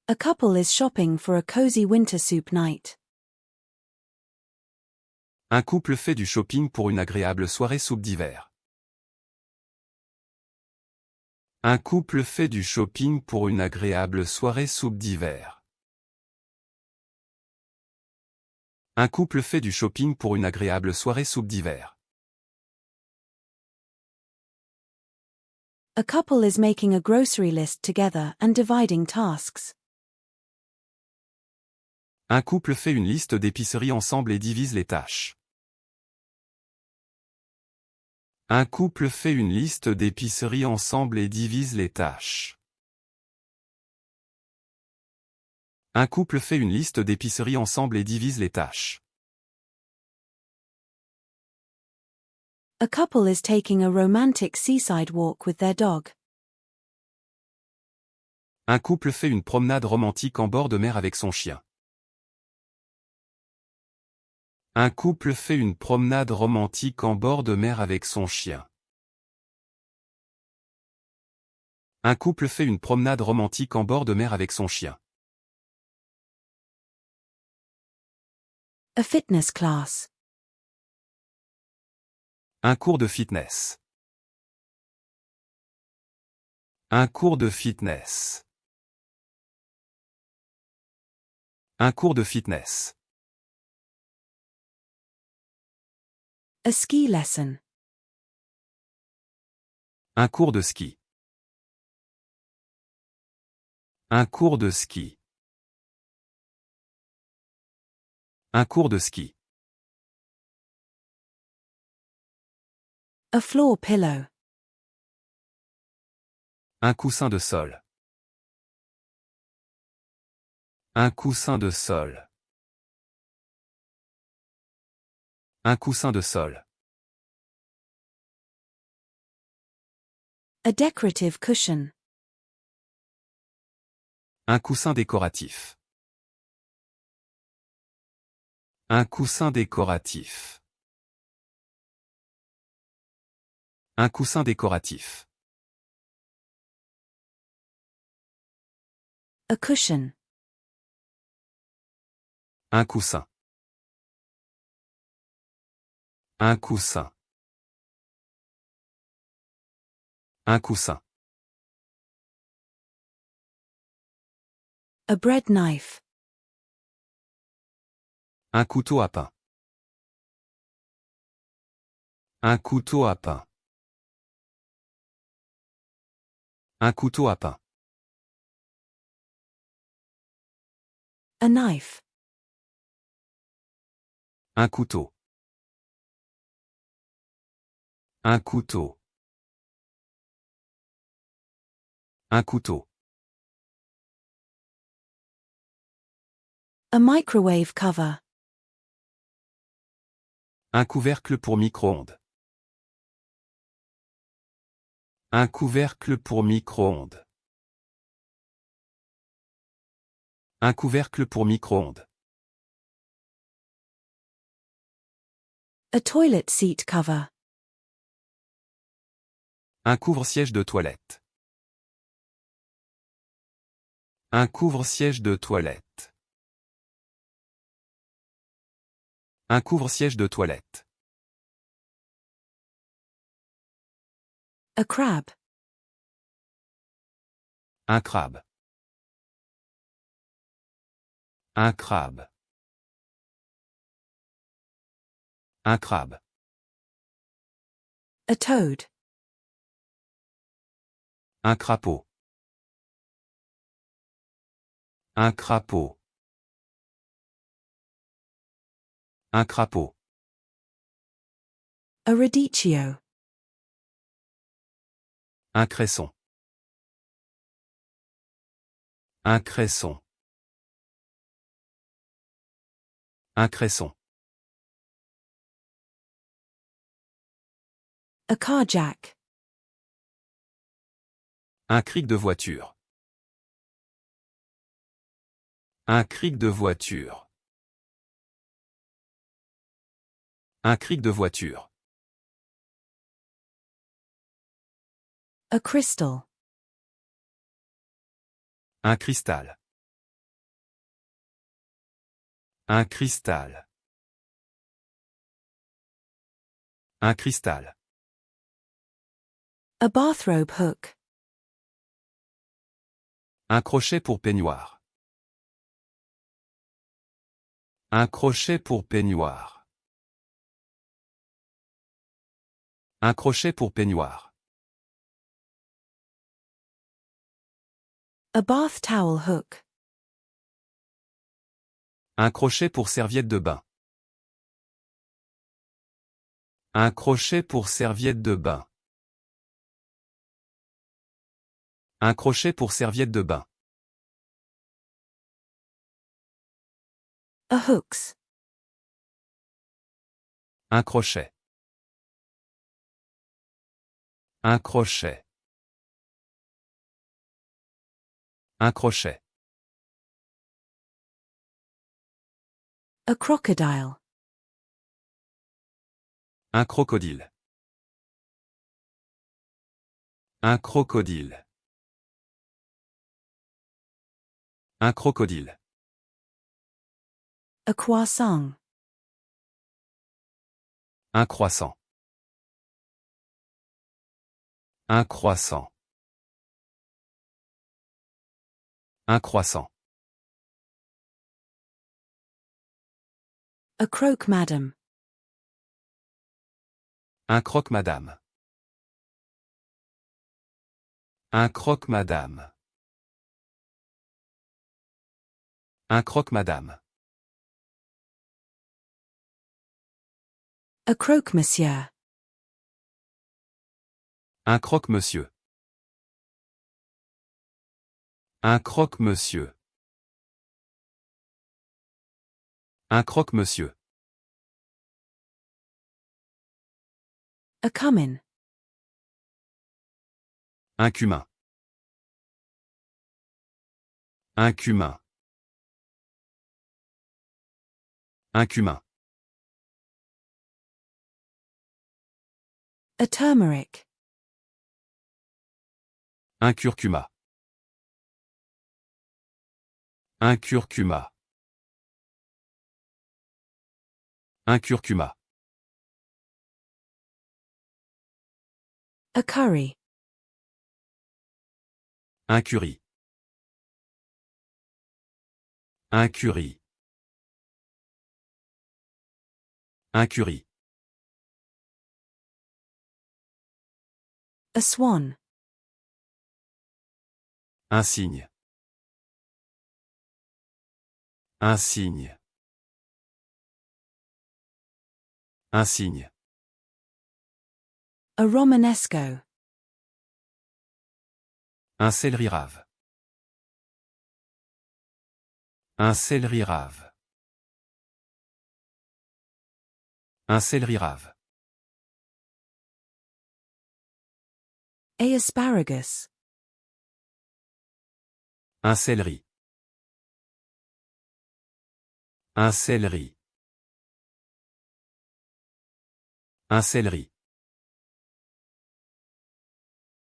A couple is shopping for a cozy winter soup night. Un couple fait du shopping pour une agréable soirée soupe d'hiver. Un couple fait du shopping pour une agréable soirée soupe d'hiver. Un couple fait du shopping pour une agréable soirée soupe d'hiver. A couple is making a grocery list together and dividing tasks. Un couple fait une liste d'épicerie ensemble et divise les tâches. Un couple fait une liste d'épicerie ensemble et divise les tâches. Un couple fait une liste d'épicerie ensemble et divise les tâches. A couple is taking a romantic seaside walk with their dog. Un couple fait une promenade romantique en bord de mer avec son chien. Un couple fait une promenade romantique en bord de mer avec son chien. Un couple fait une promenade romantique en bord de mer avec son chien. A fitness class. Un cours de fitness. Un cours de fitness. Un cours de fitness. A ski lesson. Un cours de ski. Un cours de ski. Un cours de ski. A floor pillow. Un coussin de sol. Un coussin de sol. Un coussin de sol. A decorative cushion. Un coussin décoratif. Un coussin décoratif. Un coussin décoratif. A cushion. Un coussin. Un coussin. Un coussin. A bread knife. Un couteau à pain. Un couteau à pain. Un couteau à pain. A knife. Un couteau. Un couteau. Un couteau. A microwave cover. Un couvercle pour micro-ondes. Un couvercle pour micro-ondes. Un couvercle pour micro-ondes. A toilet seat cover. Un couvre-siège de toilette. Un couvre-siège de toilette. Un couvre-siège de toilette. A crab. Un crabe. Un crabe. Un crabe. A toad. Un crapaud. Un crapaud. Un crapaud. A radicchio. Un cresson. Un cresson. Un cresson. A car jack. Un cric de voiture. Un cric de voiture. Un cric de voiture. A crystal. Un cristal. Un cristal. Un cristal. A bathrobe hook. Un crochet pour peignoir. Un crochet pour peignoir. Un crochet pour peignoir. A bath towel hook. Un crochet pour serviette de bain. Un crochet pour serviette de bain. Un crochet pour serviette de bain. A hooks. Un crochet. Un crochet. Un crochet. A crocodile. Un crocodile. Un crocodile. Un crocodile. A croissant. Un croissant. Un croissant. Un croissant. A croque madam. Un croque-madame. Un croque-madame. Un croque-madame. A croque-monsieur. Un croque-monsieur. Un croque-monsieur. Un croque-monsieur. A cumin. Un cumin. Un cumin. Un cumin. A turmeric. Un curcuma. Un curcuma. Un curcuma. A curry. Un curry. Un curry. Un curry. A swan. Un cygne. Un cygne. Un cygne. A romanesco. Un céleri rave. Un céleri rave. Un céleri rave. A asparagus. Un céleri. Un céleri. Un céleri.